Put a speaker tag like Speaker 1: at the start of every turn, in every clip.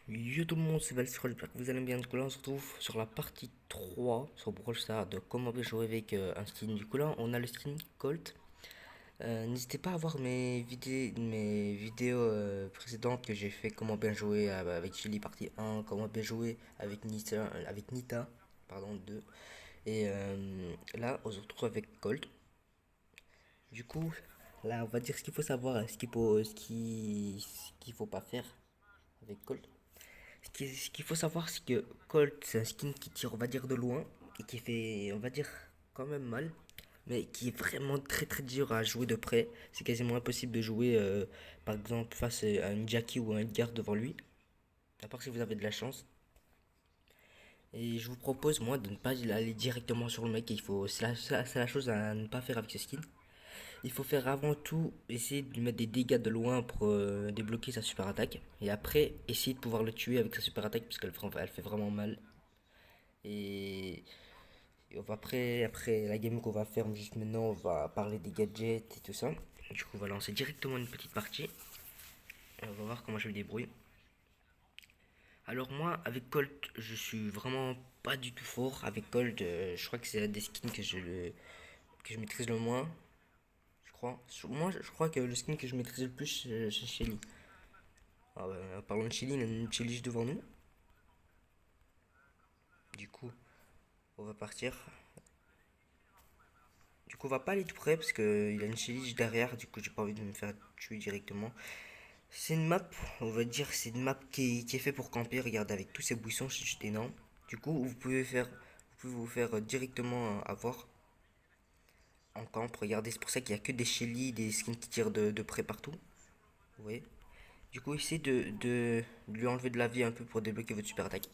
Speaker 1: Yo tout le monde, c'est Valsir, j'espère que vous allez bien. Du coup là on se retrouve sur la partie 3 sur Brawl Stars de comment bien jouer avec un skin. Du coup là on a le skin Colt. N'hésitez pas à voir mes vidéos précédentes que j'ai fait comment bien jouer avec Chili partie 1, comment bien jouer avec Nita, pardon 2. Et là on se retrouve avec Colt. Du coup là on va dire ce qu'il faut savoir, ce qu'il faut pas faire avec Colt. Ce qu'il faut savoir, c'est que Colt, c'est un skin qui tire, on va dire, de loin et qui fait, on va dire, quand même mal, mais qui est vraiment très très dur à jouer de près. C'est quasiment impossible de jouer, par exemple, face à une Jackie ou un Edgar devant lui, à part si vous avez de la chance. Et je vous propose, moi, de ne pas aller directement sur le mec. C'est la chose à ne pas faire avec ce skin. Il faut faire avant tout essayer de lui mettre des dégâts de loin pour débloquer sa super attaque. Et après, essayer de pouvoir le tuer avec sa super attaque, parce qu'elle fait vraiment mal. Et après la game qu'on va faire juste maintenant, on va parler des gadgets et tout ça. Du coup, on va lancer directement une petite partie. On va voir comment je me débrouille. Alors moi, avec Colt, je suis vraiment pas du tout fort. Avec Colt, je crois que c'est un des skins que je maîtrise le moins. Je crois. Moi, je crois que le skin que je maîtrise le plus, c'est Shelly. Ah ouais, parlons de Shelly, il y a une Shelly juste devant nous. Du coup, on va partir. Du coup, on va pas aller tout près parce qu'il a une Shelly juste derrière. Du coup, j'ai pas envie de me faire tuer directement. C'est une map, on va dire, c'est une map qui est fait pour camper. Regardez, avec tous ces buissons, c'est juste énorme. Du coup, vous pouvez vous faire directement avoir en camp. Regardez, c'est pour ça qu'il n'y a que des Shelly, des skins qui tirent de près partout. Vous voyez. Du coup, essayez de lui enlever de la vie un peu pour débloquer votre super attaque.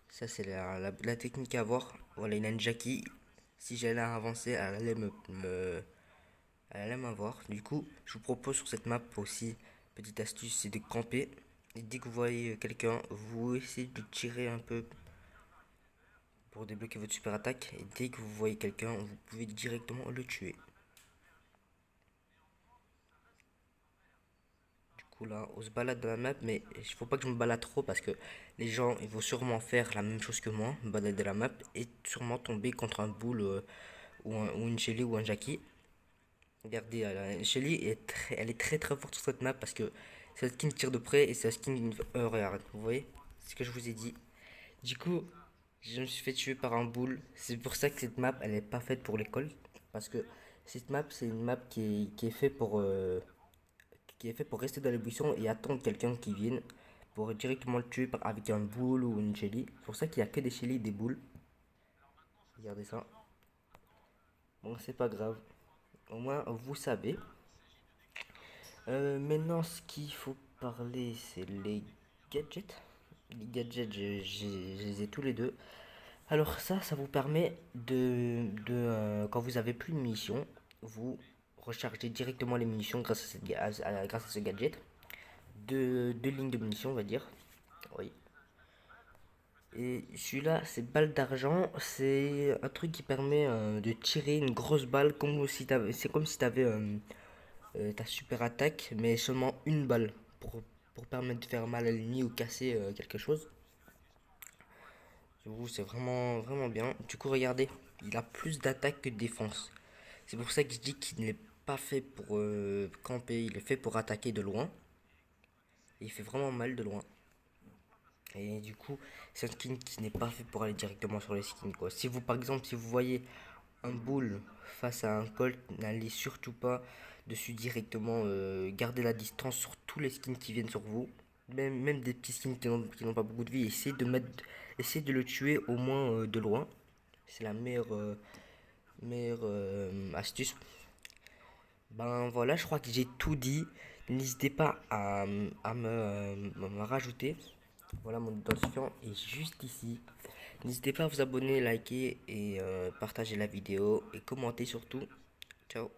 Speaker 1: Ça, c'est la technique à avoir. Voilà, il a une Jackie. Si j'allais avancer, elle allait m'avoir. Du coup, je vous propose sur cette map aussi, petite astuce, c'est de camper. Et dès que vous voyez quelqu'un, vous essayez de tirer un peu pour débloquer votre super attaque. Et dès que vous voyez quelqu'un, vous pouvez directement le tuer. Du coup là, on se balade dans la map, mais il faut pas que je me balade trop parce que les gens, ils vont sûrement faire la même chose que moi, balader la map et sûrement tomber contre un bull ou une Shelly ou un Jackie. Regardez, Shelly elle est très très forte sur cette map parce que c'est un skin tire de près et c'est un skin. Regarde, vous voyez ce que je vous ai dit. Du coup, je me suis fait tuer par un bull. C'est pour ça que cette map elle est pas faite pour l'école. Parce que cette map c'est une map qui est fait pour rester dans les buissons et attendre quelqu'un qui vienne pour directement le tuer avec un bull ou une Shelly. C'est pour ça qu'il y a que des Shelly et des bulls. Regardez ça. Bon, c'est pas grave. Au moins, vous savez. Maintenant, ce qu'il faut parler, c'est les gadgets. Les gadgets, je les ai tous les deux. Alors ça vous permet quand vous avez plus de munitions, vous rechargez directement les munitions grâce à ce gadget. Deux lignes de munitions, on va dire. Oui. Et celui-là, c'est balle d'argent. C'est un truc qui permet de tirer une grosse balle c'est comme si t'avais ta super attaque, mais seulement une balle pour permettre de faire mal à l'ennemi ou casser quelque chose. Du coup, c'est vraiment, vraiment bien. Du coup, regardez, il a plus d'attaque que de défense. C'est pour ça que je dis qu'il n'est pas fait pour camper, il est fait pour attaquer de loin. Et il fait vraiment mal de loin. Et du coup, c'est un skin qui n'est pas fait pour aller directement sur les skins, quoi. Si vous, par exemple, si vous voyez un bull face à un colt, n'allez surtout pas dessus directement. Gardez la distance sur tous les skins qui viennent sur vous. Même des petits skins qui n'ont pas beaucoup de vie. Essayez de le tuer au moins de loin. C'est la meilleure astuce. Ben voilà, je crois que j'ai tout dit. N'hésitez pas à me rajouter. Voilà, mon identifiant est juste ici. N'hésitez pas à vous abonner, liker et partager la vidéo et commenter surtout. Ciao.